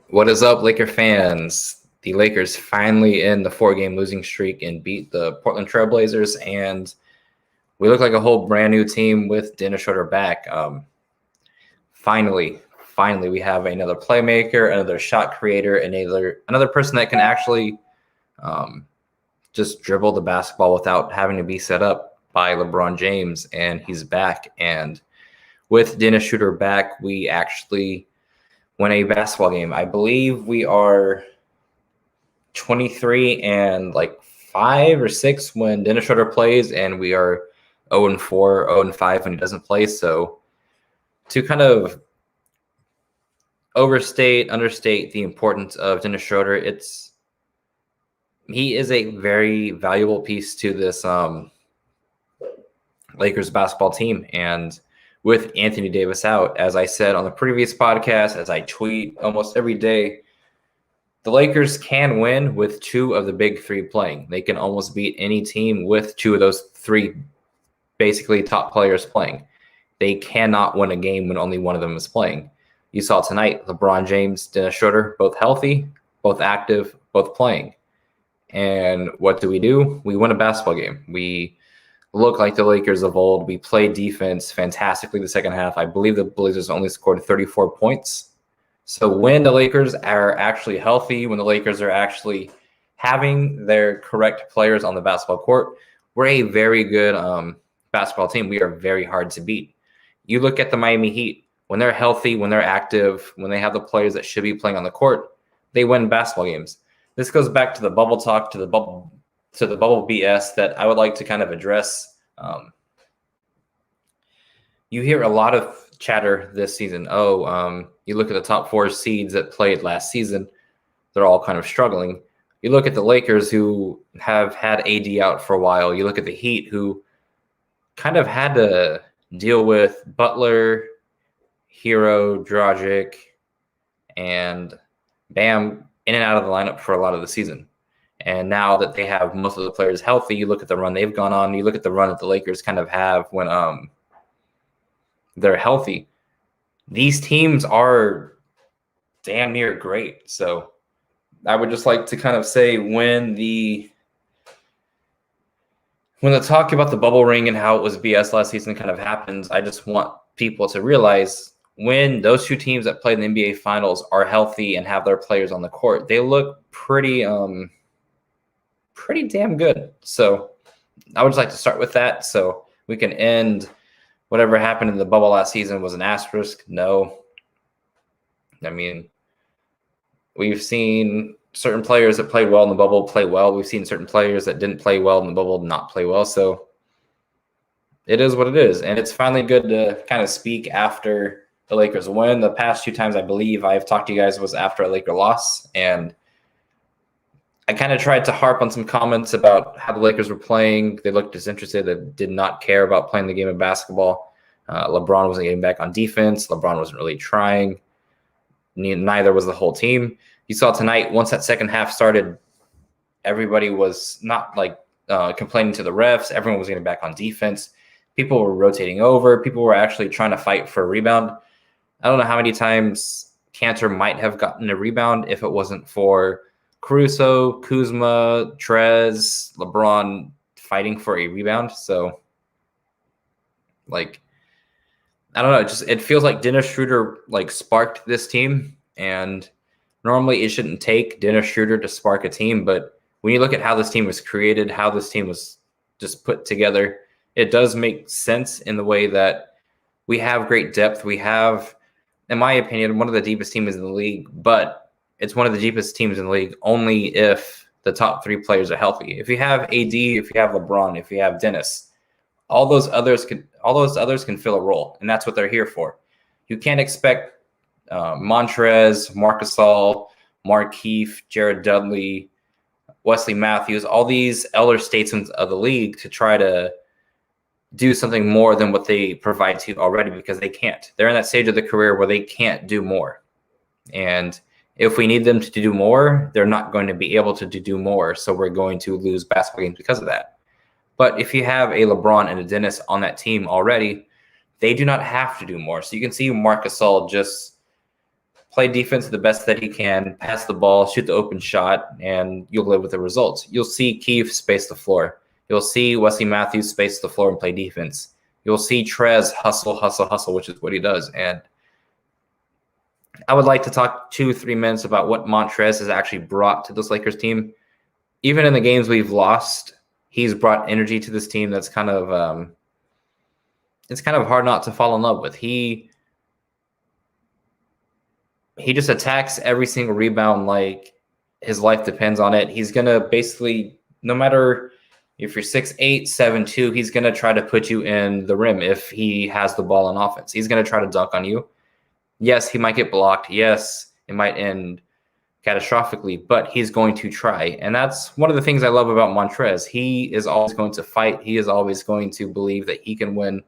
What is up, Laker fans? The Lakers finally end the 4-game losing streak and beat the Portland Trailblazers, and we look like a whole brand new team with Dennis Schroeder back. Finally, we have another playmaker, another shot creator, and another person that can actually just dribble the basketball without having to be set up by LeBron James, and he's back. And with Dennis Schroeder back, we actually win a basketball game. I believe we are 23 and 5 or 6 when Dennis Schroeder plays, and we are 0-4, 0-5 when he doesn't play. So to kind of understate the importance of Dennis Schroeder, he is a very valuable piece to this Lakers basketball team. And with Anthony Davis out, as I said on the previous podcast, as I tweet almost every day, the Lakers can win with 2 of the big 3 playing. They can almost beat any team with 2 of those 3 basically top players playing. They cannot win a game when only one of them is playing. You saw tonight, LeBron James, Dennis Schroeder, both healthy, both active, both playing. And what do? We win a basketball game. We look like the Lakers of old. We played defense fantastically the second half. I believe the Blazers only scored 34 points. So when the Lakers are actually healthy, when the Lakers are actually having their correct players on the basketball court, we're a very good basketball team. We are very hard to beat. You look at the Miami Heat. When they're healthy, when they're active, when they have the players that should be playing on the court, they win basketball games. This goes back to the bubble talk, to the bubble BS that I would like to kind of address. You hear a lot of chatter this season. You look at the top 4 seeds that played last season, they're all kind of struggling. You look at the Lakers, who have had AD out for a while. You look at the Heat, who kind of had to deal with Butler, Hero, Dragic, and Bam in and out of the lineup for a lot of the season. And now that they have most of the players healthy, you look at the run they've gone on. You look at the run that the Lakers kind of have when they're healthy. These teams are damn near great. So I would just like to kind of say when the talk about the bubble ring and how it was BS last season kind of happens, I just want people to realize when those 2 teams that played in the NBA Finals are healthy and have their players on the court, they look pretty damn good. So I would just like to start with that so we can end whatever happened in the bubble last season was an asterisk. No. I mean, we've seen certain players that played well in the bubble play well. We've seen certain players that didn't play well in the bubble not play well. So it is what it is. And it's finally good to kind of speak after the Lakers win. The past 2 times I believe I've talked to you guys was after a Laker loss. And I kind of tried to harp on some comments about how the Lakers were playing. They looked disinterested. They did not care about playing the game of basketball. LeBron wasn't getting back on defense. LeBron wasn't really trying. Neither was the whole team. You saw tonight, once that second half started, everybody was not complaining to the refs. Everyone was getting back on defense. People were rotating over. People were actually trying to fight for a rebound. I don't know how many times Cantor might have gotten a rebound if it wasn't for Caruso, Kuzma, Trez, LeBron fighting for a rebound. So, I don't know. It feels like Dennis Schroeder sparked this team, and normally it shouldn't take Dennis Schroeder to spark a team. But when you look at how this team was created, how this team was just put together, it does make sense in the way that we have great depth. We have, in my opinion, one of the deepest teams in the league, but it's one of the deepest teams in the league only if the top 3 players are healthy. If you have AD, if you have LeBron, if you have Dennis, all those others can fill a role, and that's what they're here for. You can't expect Montrezl, Marcus Gasol, Markieff, Jared Dudley, Wesley Matthews, all these elder statesmen of the league to try to do something more than what they provide to you already, because they can't. They're in that stage of the career where they can't do more. And if we need them to do more, they're not going to be able to do more. So we're going to lose basketball games because of that. But if you have a LeBron and a Dennis on that team already, they do not have to do more. So you can see Marc Gasol just play defense the best that he can, pass the ball, shoot the open shot, and you'll live with the results. You'll see Keith space the floor. You'll see Wesley Matthews space the floor and play defense. You'll see Trez hustle, which is what he does. And I would like to talk 2-3 minutes about what Montrezl has actually brought to this Lakers team. Even in the games we've lost, he's brought energy to this team that's kind of it's kind of hard not to fall in love with. He just attacks every single rebound like his life depends on it. He's going to basically, no matter if you're 6'8", 7'2", he's going to try to put you in the rim if he has the ball on offense. He's going to try to dunk on you. Yes, he might get blocked. Yes, it might end catastrophically, but he's going to try. And that's one of the things I love about Montrezl. He is always going to fight. He is always going to believe that he can win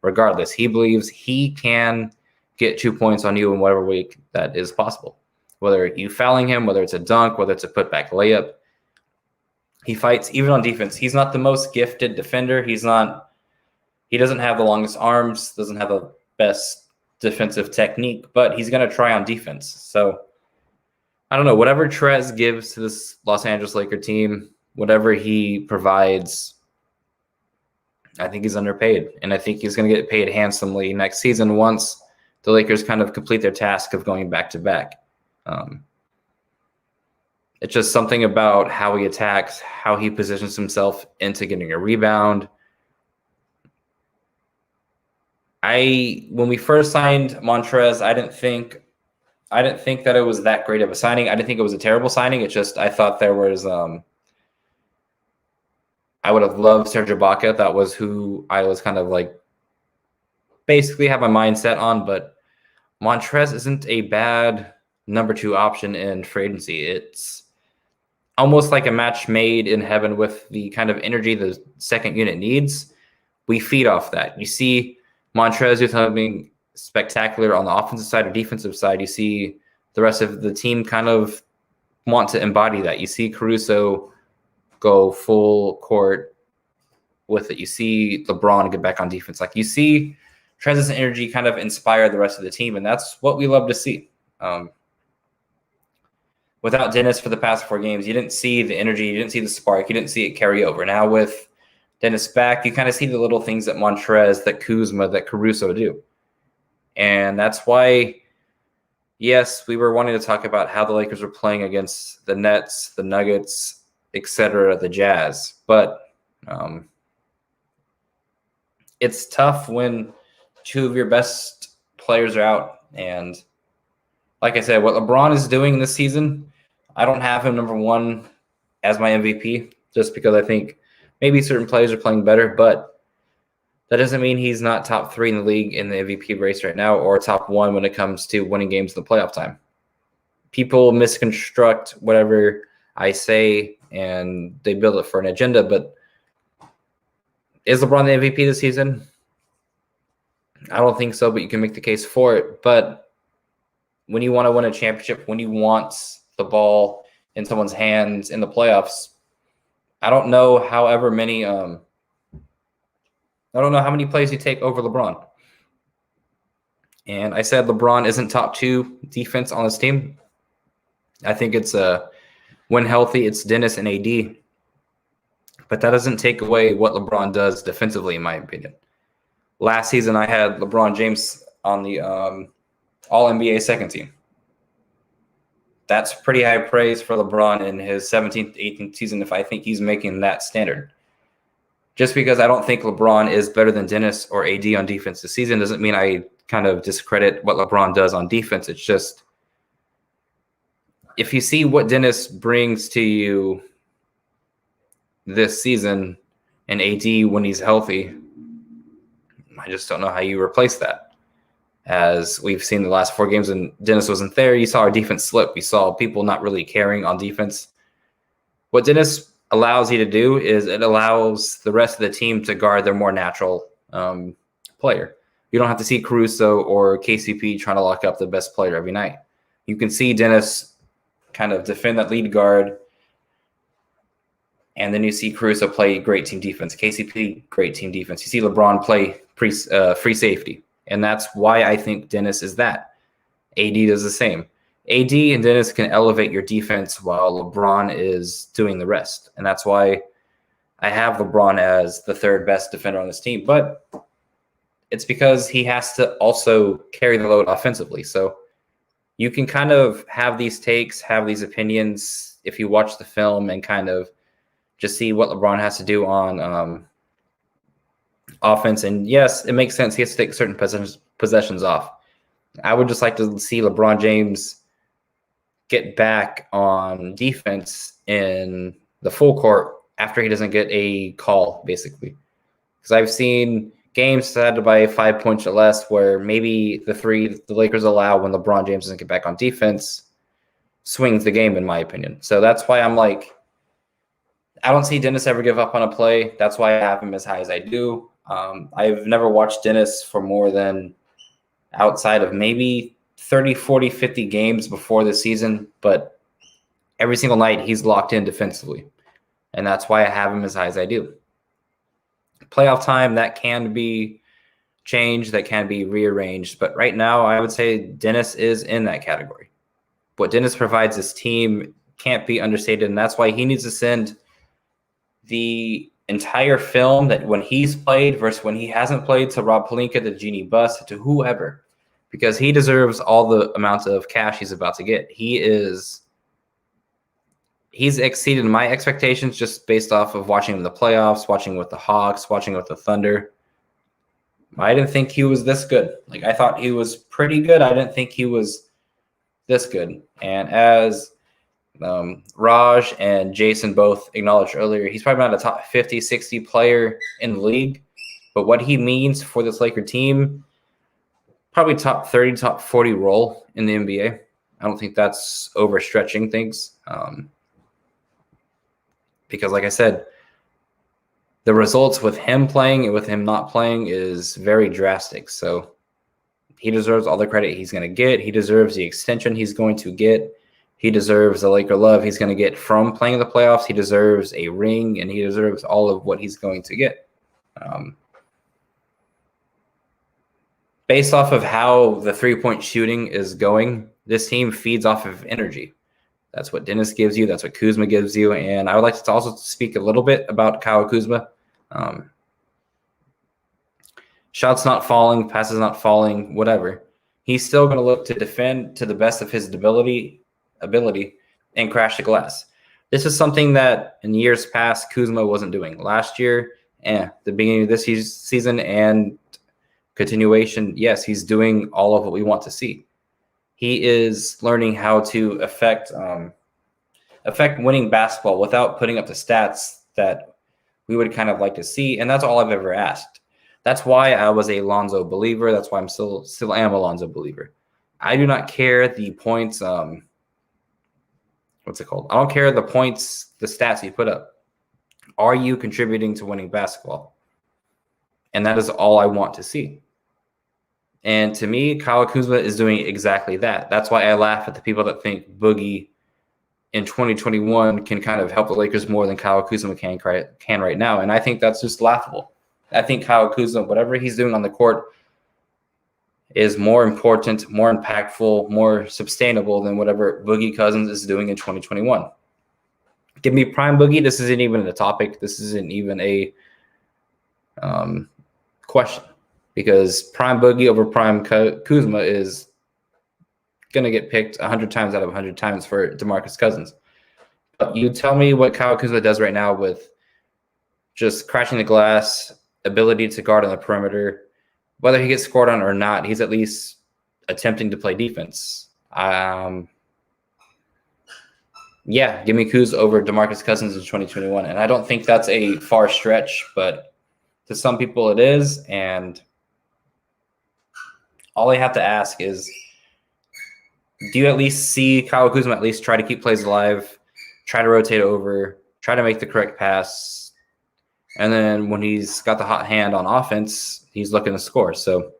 regardless. He believes he can get 2 points on you in whatever way that is possible. Whether you fouling him, whether it's a dunk, whether it's a putback layup. He fights even on defense. He's not the most gifted defender. He doesn't have the longest arms, doesn't have the best defensive technique, but he's going to try on defense. So I don't know, whatever Trez gives to this Los Angeles Laker team, whatever he provides, I think he's underpaid. And I think he's going to get paid handsomely next season once the Lakers kind of complete their task of going back-to-back. It's just something about how he attacks, how he positions himself into getting a rebound. When we first signed Montrezl, I didn't think that it was that great of a signing. I didn't think it was a terrible signing. It's just I thought there was I would have loved Serge Ibaka. That was who I was kind of like basically have my mind set on, but Montrezl isn't a bad number 2 option in free agency. It's almost like a match made in heaven with the kind of energy the second unit needs. We feed off that. You see Montrezl do something spectacular on the offensive side or defensive side. You see the rest of the team kind of want to embody that. You see Caruso go full court with it. You see LeBron get back on defense. Like you see Trez's energy kind of inspire the rest of the team, and that's what we love to see. Without Dennis for the past 4 games, you didn't see the energy, you didn't see the spark, you didn't see it carry over. Now with Dennis back, you kind of see the little things that Montrezl, that Kuzma, that Caruso do. And that's why, yes, we were wanting to talk about how the Lakers were playing against the Nets, the Nuggets, etc., the Jazz. But it's tough when 2 of your best players are out. And like I said, what LeBron is doing this season, I don't have him number 1 as my MVP just because I think maybe certain players are playing better, but that doesn't mean he's not top 3 in the league in the MVP race right now or top 1 when it comes to winning games in the playoff time. People misconstruct whatever I say and they build it for an agenda, but is LeBron the MVP this season? I don't think so, but you can make the case for it. But when you want to win a championship, when you want the ball in someone's hands in the playoffs, I don't know however many I don't know how many plays you take over LeBron. And I said LeBron isn't top 2 defense on this team. I think it's when healthy, it's Dennis and AD. But that doesn't take away what LeBron does defensively, in my opinion. Last season, I had LeBron James on the All-NBA second team. That's pretty high praise for LeBron in his 17th, 18th season if I think he's making that standard. Just because I don't think LeBron is better than Dennis or AD on defense this season doesn't mean I kind of discredit what LeBron does on defense. It's just if you see what Dennis brings to you this season and AD when he's healthy, I just don't know how you replace that. As we've seen the last 4 games and Dennis wasn't there, you saw our defense slip. We saw people not really caring on defense. What Dennis allows you to do is it allows the rest of the team to guard their more natural player. You don't have to see Caruso or KCP trying to lock up the best player every night. You can see Dennis kind of defend that lead guard, And then you see Caruso play great team defense. KCP, great team defense. You see LeBron play free safety. And that's why I think Dennis is that. AD does the same. AD and Dennis can elevate your defense while LeBron is doing the rest. And that's why I have LeBron as the third best defender on this team. But it's because he has to also carry the load offensively. So you can kind of have these takes, have these opinions if you watch the film and kind of just see what LeBron has to do on offense. And yes, it makes sense. He has to take certain possessions off. I would just like to see LeBron James get back on defense in the full court after he doesn't get a call, basically. Because I've seen games decided by 5 points or less where maybe the three the Lakers allow when LeBron James doesn't get back on defense swings the game, in my opinion. So that's why I'm like, I don't see Dennis ever give up on a play. That's why I have him as high as I do. I've never watched Dennis for more than outside of maybe 30, 40, 50 games before the season, but every single night he's locked in defensively. And that's why I have him as high as I do. Playoff time, that can be changed, that can be rearranged. But right now, I would say Dennis is in that category. What Dennis provides his team can't be understated, and that's why he needs to send the entire film that when he's played versus when he hasn't played to Rob Pelinka, to Jeannie Buss, to whoever, because he deserves all the amount of cash he's about to get. He's exceeded my expectations just based off of watching him in the playoffs, watching with the Hawks, watching with the Thunder. I didn't think he was this good. Like, I thought he was pretty good. I didn't think he was this good. And as Raj and Jason both acknowledged earlier, he's probably not a top 50, 60 player in the league. But what he means for this Laker team, probably top 30, top 40 role in the NBA. I don't think that's overstretching things. Because like I said, the results with him playing and with him not playing is very drastic. So he deserves all the credit he's going to get. He deserves the extension he's going to get. He deserves the Laker love he's going to get from playing in the playoffs. He deserves a ring, and he deserves all of what he's going to get. Based off of how the three-point shooting is going, this team feeds off of energy. That's what Dennis gives you. That's what Kuzma gives you. And I would like to also speak a little bit about Kyle Kuzma. Shots not falling, passes not falling, whatever. He's still going to look to defend to the best of his ability and crash the glass. This is something that in years past Kuzma wasn't doing. Last year, the beginning of this season and continuation, yes, he's doing all of what we want to see. He is learning how to affect winning basketball without putting up the stats that we would kind of like to see, and that's all I've ever asked. That's why I was a Lonzo believer. That's why I'm still am a Lonzo believer. I do not care the points. What's it called? I don't care the points, the stats you put up. Are you contributing to winning basketball? And that is all I want to see. And to me, Kyle Kuzma is doing exactly that. That's why I laugh at the people that think Boogie in 2021 can kind of help the Lakers more than Kyle Kuzma can right now. And I think that's just laughable. I think Kyle Kuzma, whatever he's doing on the court, is more important, more impactful, more sustainable than whatever Boogie Cousins is doing in 2021. Give me prime Boogie. This isn't even a topic. This isn't even a question, because prime Boogie over prime Kuzma is going to get picked 100 times out of 100 times for DeMarcus Cousins. But you tell me what Kyle Kuzma does right now with just crashing the glass, ability to guard on the perimeter. Whether he gets scored on or not, he's at least attempting to play defense. Yeah, give me Kuz over DeMarcus Cousins in 2021. And I don't think that's a far stretch, but to some people it is. And all I have to ask is, do you at least see Kyle Kuzma at least try to keep plays alive, try to rotate over, try to make the correct pass, and then when he's got the hot hand on offense, he's looking to score. So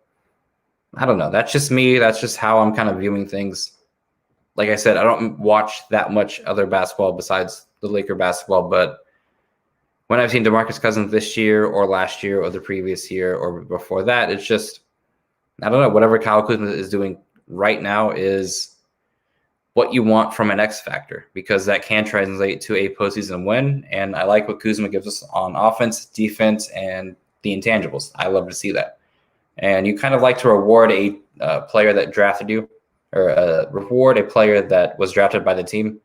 I don't know. That's just me. That's just how I'm kind of viewing things. Like I said, I don't watch that much other basketball besides the Laker basketball, but when I've seen DeMarcus Cousins this year or last year or the previous year or before that, it's just, I don't know, whatever Kyle Kuzma is doing right now is what you want from an X factor, because that can translate to a postseason win. And I like what Kuzma gives us on offense, defense, and the intangibles. I love to see that. And you kind of like to reward a player that drafted you, or reward a player that was drafted by the team.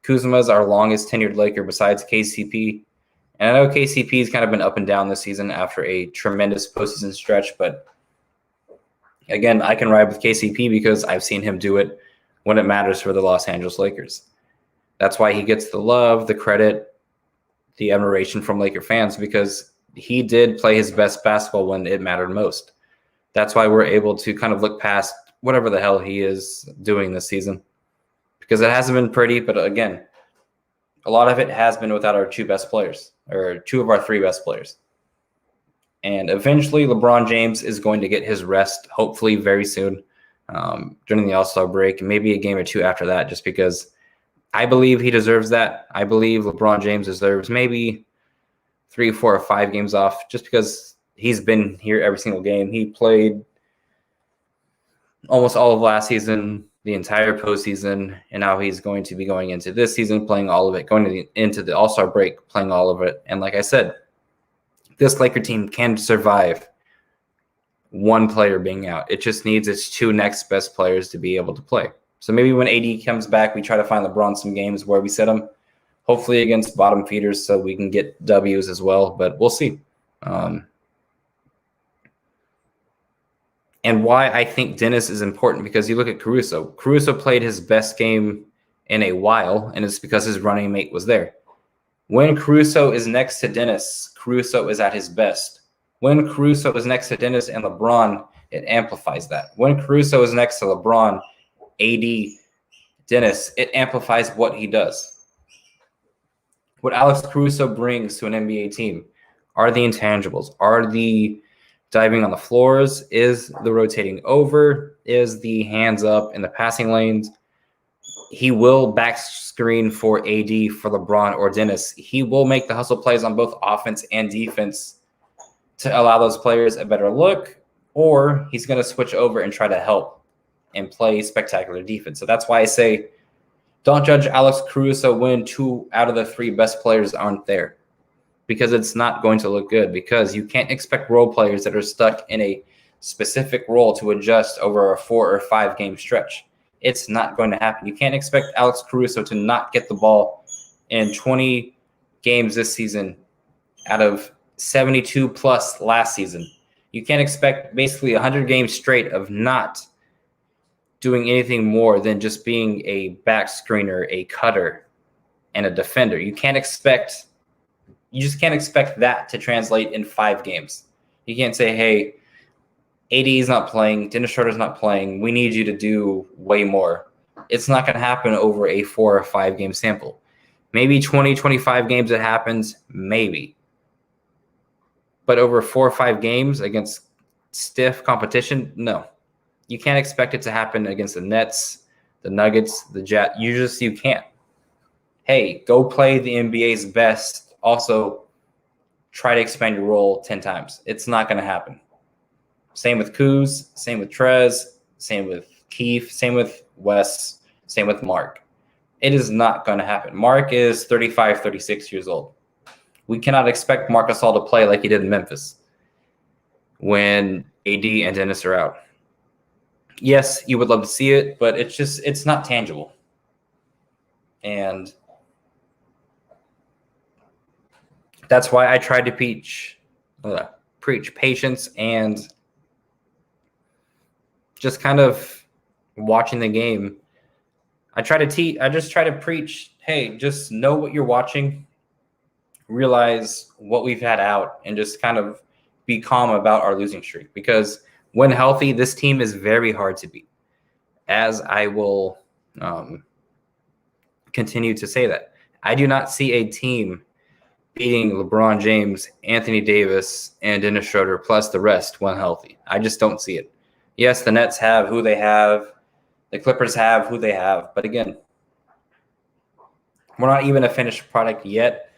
Kuzma's our longest tenured Laker besides KCP. And I know KCP has kind of been up and down this season after a tremendous postseason stretch. But again, I can ride with KCP because I've seen him do it when it matters for the Los Angeles Lakers. That's why he gets the love, the credit, the admiration from Laker fans, because he did play his best basketball when it mattered most. That's why we're able to kind of look past whatever the hell he is doing this season, because it hasn't been pretty. But again, a lot of it has been without our two best players, or two of our three best players. And eventually LeBron James is going to get his rest, hopefully very soon, during the All-Star break, and maybe a game or two after that, just because I believe he deserves that. I believe LeBron James deserves maybe 3, 4, or 5 games off, just because he's been here every single game. He played almost all of last season, the entire postseason, and now he's going to be going into this season playing all of it, going into the All-Star break playing all of it. And like I said, this Laker team can survive one player being out. It just needs its 2 next best players to be able to play. So maybe when AD comes back, we try to find LeBron some games where we set him, hopefully against bottom feeders, so we can get W's as well. But we'll see. And why I think Dennis is important, because you look at Caruso. Caruso played his best game in a while, and it's because his running mate was there. When Caruso is next to Dennis, Caruso is at his best. When Caruso is next to Dennis and LeBron, it amplifies that. When Caruso is next to LeBron, AD, Dennis, it amplifies what he does. What Alex Caruso brings to an NBA team are the intangibles, are the diving on the floors, is the rotating over, is the hands up in the passing lanes. He will back screen for AD, for LeBron, or Dennis. He will make the hustle plays on both offense and defense to allow those players a better look, or he's going to switch over and try to help and play spectacular defense. So that's why I say don't judge Alex Caruso when 2 out of the 3 best players aren't there, because it's not going to look good, because you can't expect role players that are stuck in a specific role to adjust over a 4 or 5 game stretch. It's not going to happen. You can't expect Alex Caruso to not get the ball in 20 games this season out of 72 plus last season. You can't expect basically 100 games straight of not doing anything more than just being a back screener, a cutter, and a defender. You just can't expect that to translate in 5 games. You can't say, hey, AD is not playing, Dennis Schroeder's not playing, we need you to do way more. It's not going to happen over a 4 or 5 game sample. Maybe 20, 25 games it happens, maybe. But over 4 or 5 games against stiff competition, no. You can't expect it to happen against the Nets, the Nuggets, the Jazz. You can't. Hey, go play the NBA's best. Also, try to expand your role 10 times. It's not going to happen. Same with Kuz, same with Trez, same with Keith, same with Wes, same with Mark. It is not going to happen. Mark is 35, 36 years old. We cannot expect Marc Gasol to play like he did in Memphis when AD and Dennis are out. Yes, you would love to see it, but it's not tangible. And that's why I tried to preach patience and just kind of watching the game. I just try to preach, hey, just know what you're watching, realize what we've had out, and just kind of be calm about our losing streak. Because when healthy, this team is very hard to beat, as I will continue to say that. I do not see a team beating LeBron James, Anthony Davis, and Dennis Schroeder plus the rest when healthy. I just don't see it. Yes, the Nets have who they have. The Clippers have who they have. But again, we're not even a finished product yet.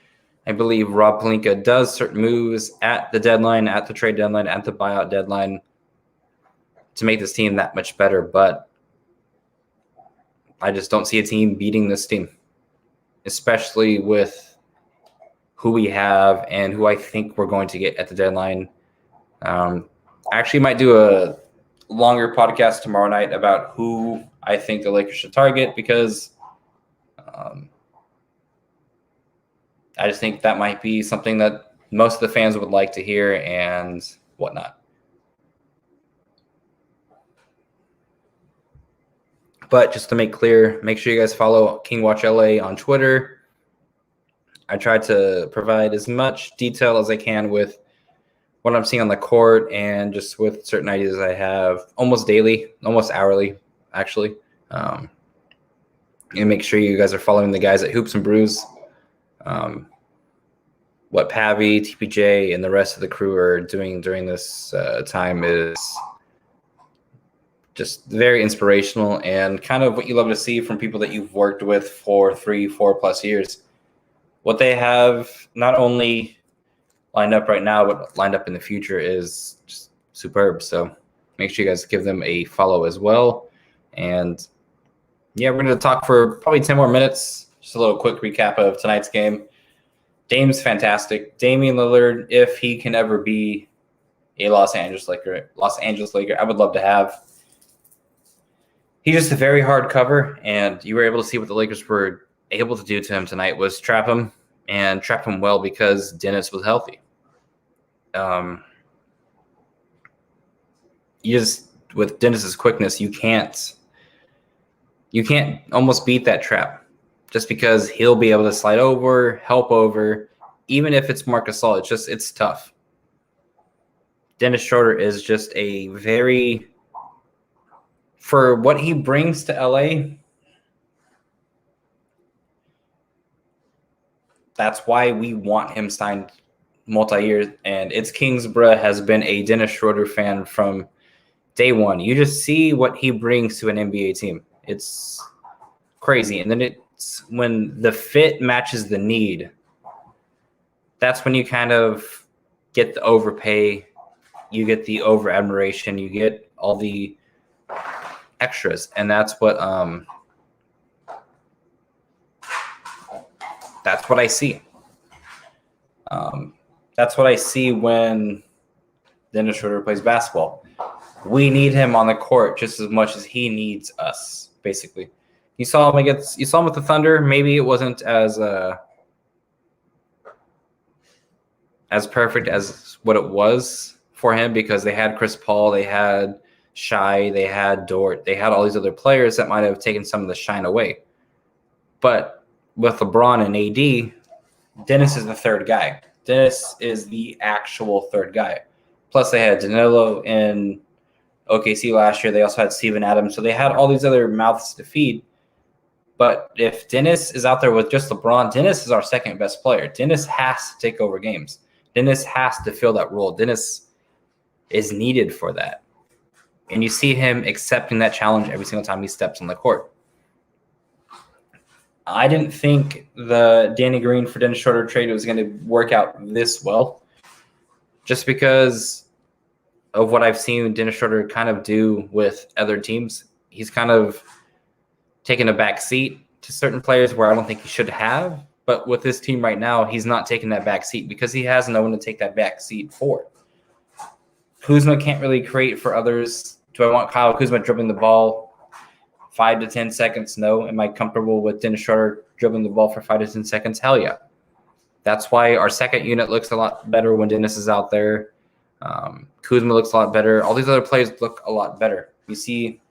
I believe Rob Pelinka does certain moves at the deadline, at the trade deadline, at the buyout deadline to make this team that much better. But I just don't see a team beating this team, especially with who we have and who I think we're going to get at the deadline. I actually might do a longer podcast tomorrow night about who I think the Lakers should target, because I just think that might be something that most of the fans would like to hear and whatnot. But just to make clear, make sure you guys follow King Watch LA on Twitter. I try to provide as much detail as I can with what I'm seeing on the court and just with certain ideas I have almost daily, almost hourly, actually. And make sure you guys are following the guys at Hoops and Brews. What Pavi, TPJ, and the rest of the crew are doing during this time is just very inspirational and kind of what you love to see from people that you've worked with for 3-4 plus years. What they have not only lined up right now, but lined up in the future is just superb. So make sure you guys give them a follow as well. And yeah, we're going to talk for probably 10 more minutes. Just a little quick recap of tonight's game. Dame's fantastic. Damian Lillard, if he can ever be a Los Angeles Laker, I would love to have. He's just a very hard cover, and you were able to see what the Lakers were able to do to him tonight was trap him, and trap him well because Dennis was healthy. With Dennis's quickness, you can't almost beat that trap. Just because he'll be able to slide over, help over, even if it's Marc Gasol, it's tough. Dennis Schroeder is just a very, for what he brings to LA, that's why we want him signed multi-year. And it's Kingsborough has been a Dennis Schroeder fan from day one. You just see what he brings to an NBA team. It's crazy. And then it's when the fit matches the need, that's when you kind of get the overpay, you get the over admiration, you get all the extras, and that's what I see. That's what I see when Dennis Schroeder plays basketball. We need him on the court just as much as he needs us, basically. You saw him with the Thunder. Maybe it wasn't as perfect as what it was for him because they had Chris Paul, they had Shai, they had Dort, they had all these other players that might have taken some of the shine away. But with LeBron and AD, Dennis is the third guy. Dennis is the actual third guy. Plus, they had Danilo in OKC last year. They also had Steven Adams. So they had all these other mouths to feed. But if Dennis is out there with just LeBron, Dennis is our second best player. Dennis has to take over games. Dennis has to fill that role. Dennis is needed for that. And you see him accepting that challenge every single time he steps on the court. I didn't think the Danny Green for Dennis Schroeder trade was going to work out this well, just because of what I've seen Dennis Schroeder kind of do with other teams. He's kind of taken a back seat to certain players where I don't think he should have. But with this team right now, he's not taking that back seat because he has no one to take that back seat for. Kuzma can't really create for others. Do I want Kyle Kuzma dribbling the ball 5 to 10 seconds? No. Am I comfortable with Dennis Schroeder dribbling the ball for 5 to 10 seconds? Hell yeah. That's why our second unit looks a lot better when Dennis is out there. Kuzma looks a lot better. All these other players look a lot better. You see,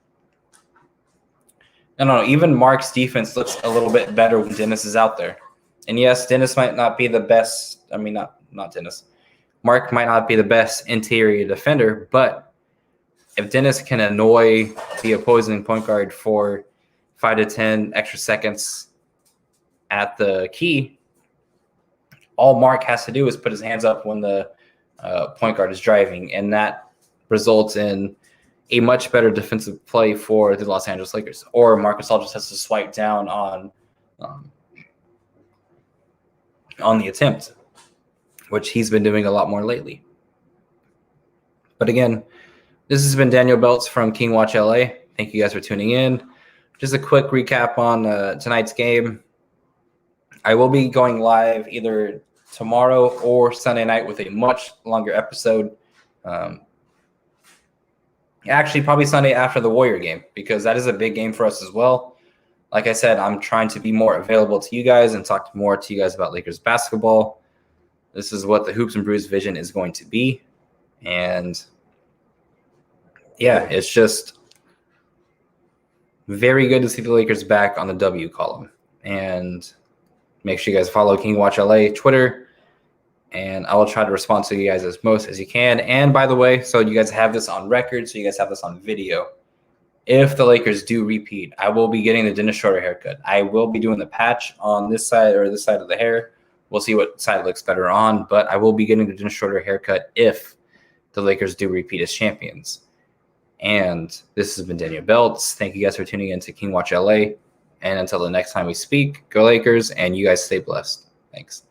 I don't know, even Mark's defense looks a little bit better when Dennis is out there. And yes, Dennis might not be the best. I mean, not Dennis. Mark might not be the best interior defender, but if Dennis can annoy the opposing point guard for 5 to 10 extra seconds at the key, all Mark has to do is put his hands up when the point guard is driving, and that results in a much better defensive play for the Los Angeles Lakers. Or Marc Gasol just has to swipe down on on the attempt, which he's been doing a lot more lately. But again, this has been Daniel Beltz from King Watch LA. Thank you guys for tuning in. Just a quick recap on tonight's game. I will be going live either tomorrow or Sunday night with a much longer episode. Actually, probably Sunday after the Warrior game, because that is a big game for us as well. Like I said, I'm trying to be more available to you guys and talk more to you guys about Lakers basketball. This is what the Hoops and Brews vision is going to be. And yeah, it's just very good to see the Lakers back on the W column. And make sure you guys follow King Watch LA Twitter, and I will try to respond to you guys as most as you can. And by the way, so you guys have this on record, so you guys have this on video. If the Lakers do repeat, I will be getting the Dennis Schroeder haircut. I will be doing the patch on this side or this side of the hair. We'll see what side looks better on, but I will be getting the Dennis Schroeder haircut if the Lakers do repeat as champions. And this has been Daniel Beltz. Thank you guys for tuning in to King Watch LA. And until the next time we speak, go Lakers, and you guys stay blessed. Thanks.